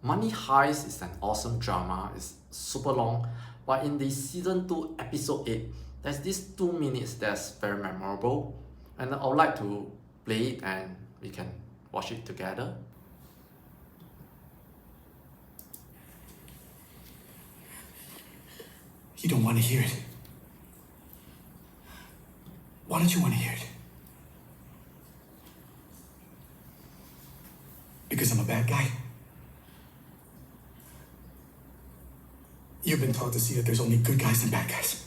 Money Heist is an awesome drama. It's super long, but in the season 2 episode 8, there's this 2 minutes that's very memorable, and I would like to play it and we can watch it together. You don't want to hear it. Why don't you want to hear it? Because I'm a bad guy? You've been taught to see that there's only good guys and bad guys.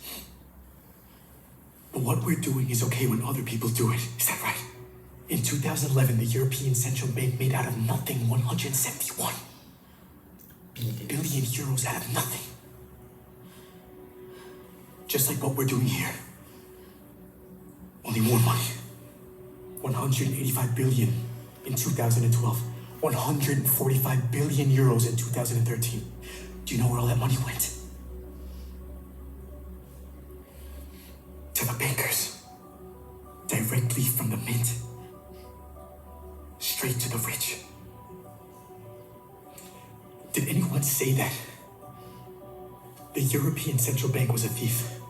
But what we're doing is okay when other people do it. Is that right? In 2011, the European Central Bank made out of nothing 171 billion euros out of nothing. Just like what we're doing here. Only more money. 185 billion in 2012. 145 billion euros in 2013. Do you know where all that money went? To the bankers. Directly from the mint. Straight to the rich. Did anyone say that the European Central Bank was a thief?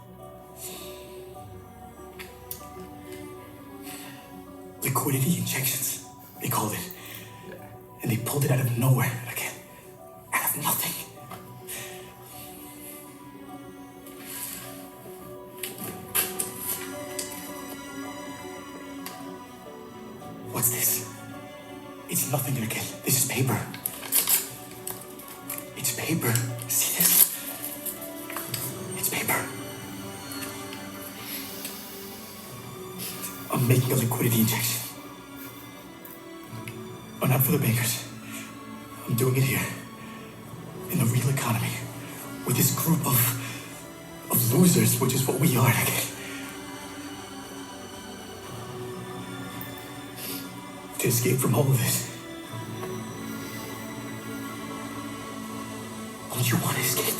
Liquidity injections, they called it. And they pulled it out of nowhere again. Out of nothing. What's this? It's nothing again. This is paper. It's paper. See this? It's paper. I'm making a liquidity injection. But not for the bankers. I'm doing it here. In the real economy. With this group of losers, which is what we are again. To escape from all of this. Don't you want to escape?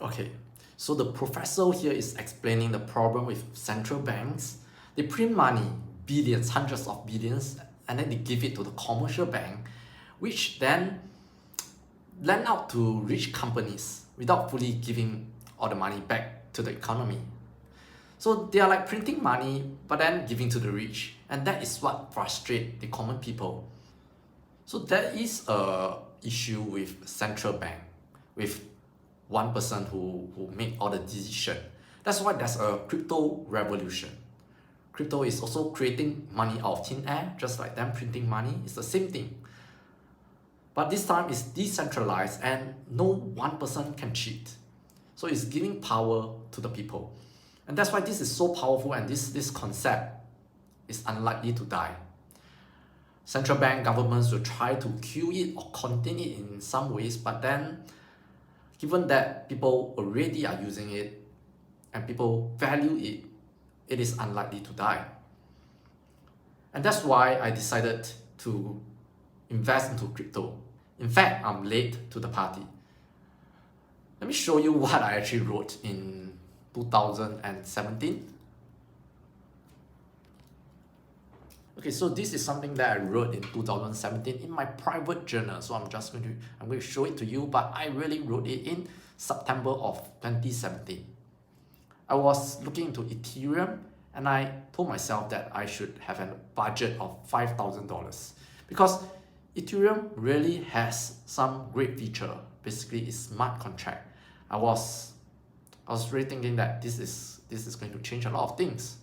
Okay, so the professor here is explaining the problem with central banks. They print money, billions, hundreds of billions, and then they give it to the commercial bank, which then lend out to rich companies without fully giving all the money back to the economy. So they are like printing money, but then giving to the rich, and that is what frustrates the common people. So there is a issue with central bank, with one person who make all the decision. That's why there's a crypto revolution. Crypto is also creating money out of thin air, just like them printing money. It's the same thing. But this time it's decentralized and no one person can cheat. So it's giving power to the people. And that's why this is so powerful, and this concept is unlikely to die. Central bank governments will try to kill it or contain it in some ways, but then given that people already are using it and people value it, it is unlikely to die. And that's why I decided to invest into crypto. In fact, I'm late to the party. Let me show you what I actually wrote in 2017. Okay, so this is something that I wrote in 2017 in my private journal. So I'm going to show it to you, but I really wrote it in September of 2017. I was looking into Ethereum, and I told myself that I should have a budget of $5,000 because Ethereum really has some great feature. Basically, it's smart contract. I was really thinking that this is going to change a lot of things,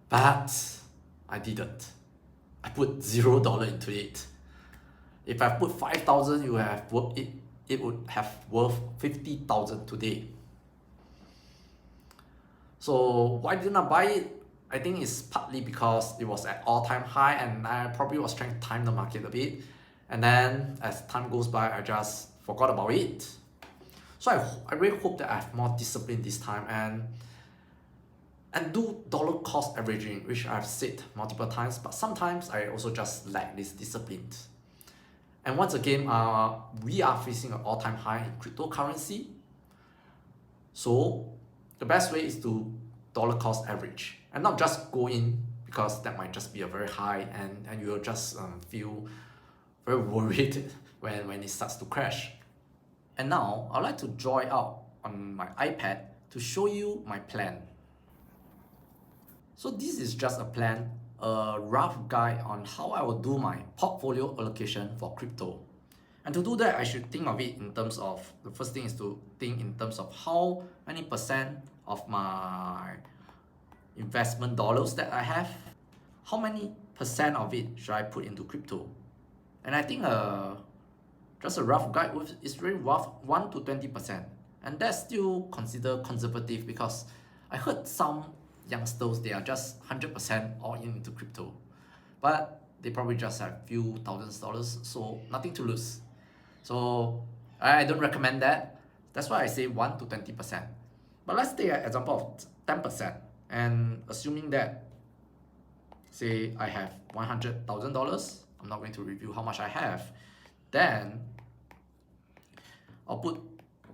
but I didn't. I put $0 into it. If I put 5,000, it would have worth 50,000 today. So why didn't I buy it? I think it's partly because it was at all-time high, and I probably was trying to time the market a bit. And then as time goes by, I just forgot about it. So I really hope that I have more discipline this time and do dollar cost averaging, which I've said multiple times, but sometimes I also just lack this discipline. And once again, we are facing an all-time high in cryptocurrency. So the best way is to dollar cost average and not just go in because that might just be a very high and you'll just feel very worried when it starts to crash. And now I'd like to draw it out on my iPad to show you my plan. So this is just a plan, a rough guide on how I will do my portfolio allocation for crypto. And to do that, I should think of it in terms of, the first thing is to think in terms of how many percent of my investment dollars that I have, how many percent of it should I put into crypto. And I think just a rough guide is very rough, 1 to 20%. And that's still considered conservative because I heard some youngsters, they are just 100% all into crypto. But they probably just have few $1,000s, so nothing to lose. So I don't recommend that. That's why I say 1 to 20%. But let's take an example of 10%. And assuming that, say I have $100,000, I'm not going to review how much I have, then I'll put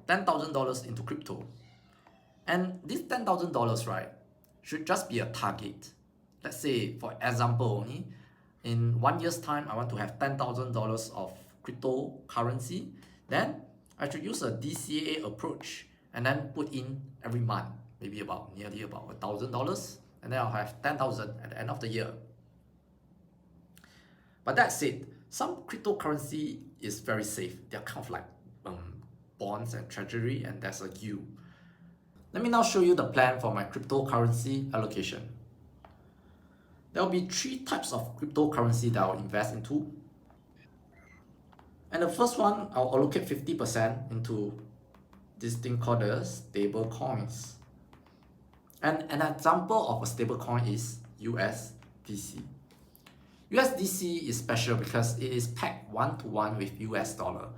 $10,000 into crypto. And this $10,000, right, should just be a target. Let's say, for example, only in 1 year's time, I want to have $10,000 of cryptocurrency. Then I should use a DCA approach and then put in every month, maybe nearly about $1,000, and then I'll have 10,000 at the end of the year. But that said, some cryptocurrency is very safe. They're kind of like bonds and treasury, and there's a yield. Let me now show you the plan for my cryptocurrency allocation. There will be 3 types of cryptocurrency that I'll invest into. And the first one, I'll allocate 50% into this thing called the stable coins. And an example of a stable coin is USDC. USDC is special because it is pegged 1-to-1 with US dollar.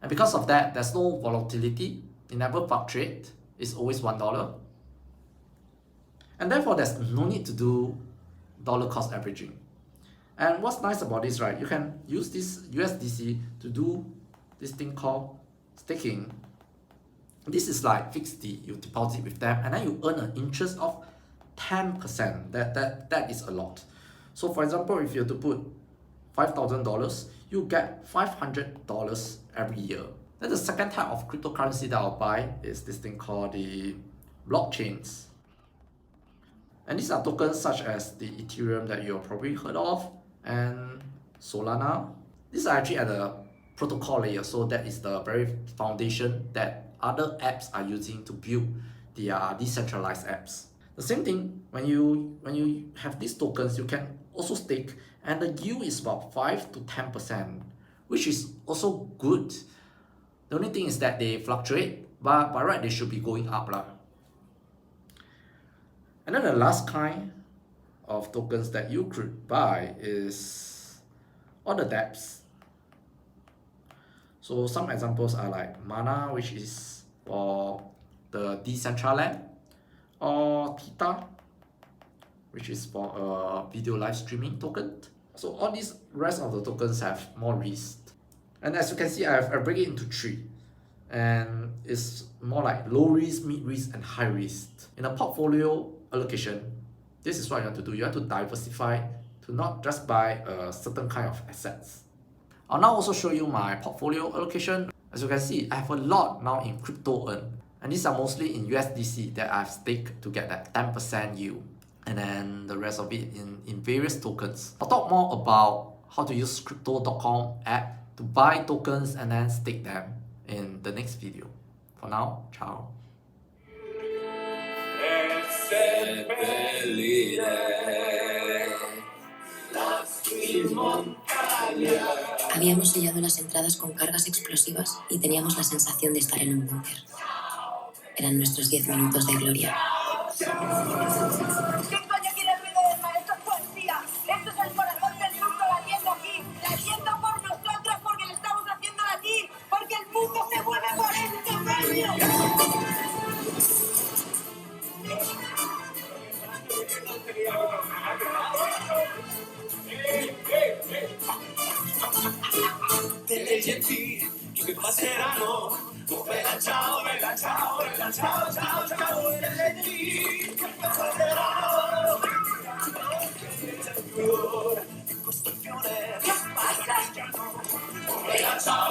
And because of that, there's no volatility. It never fluctuates. It's always $1. And therefore, there's no need to do dollar cost averaging. And what's nice about this, right? You can use this USDC to do this thing called staking. This is like fixed D. You deposit with them and then you earn an interest of 10%. That is a lot. So for example, if you have to put $5,000, you get $500 every year. Then the second type of cryptocurrency that I'll buy is this thing called the blockchains. And these are tokens such as the Ethereum that you've probably heard of, and Solana. These are actually at the protocol layer, so that is the very foundation that other apps are using to build their decentralized apps. The same thing, when you have these tokens, you can also stake, and the yield is about 5 to 10%, which is also good. The only thing is that they fluctuate, but by right they should be going up lah. And then the last kind of tokens that you could buy is all the dApps. So some examples are like Mana, which is for the Decentraland, or Theta, which is for a video live streaming token. So all these rest of the tokens have more risk. And as you can see, I break it into 3. And it's more like low risk, mid risk, and high risk. In a portfolio allocation, this is what you have to do. You have to diversify to not just buy a certain kind of assets. I'll now also show you my portfolio allocation. As you can see, I have a lot now in crypto earn. And these are mostly in USDC that I've staked to get that 10% yield. And then the rest of it in various tokens. I'll talk more about how to use Crypto.com app to buy tokens and then stake them in the next video. For now, ciao. Habíamos sellado las entradas con cargas explosivas y teníamos la sensación de estar en un búnker. Eran nuestros 10 minutos de gloria. ¿Qué coño quiere el ruido del mar? Esto es poesía. Esto es el corazón del mundo latiendo aquí. Latiendo por nosotros porque le estamos haciendo latir. Porque el mundo se mueve por este premio. Che passeranno, bella ciao, bella ciao, bella ciao, ciao, ciao, LG, che passeranno, che costruzione, che passa, That's how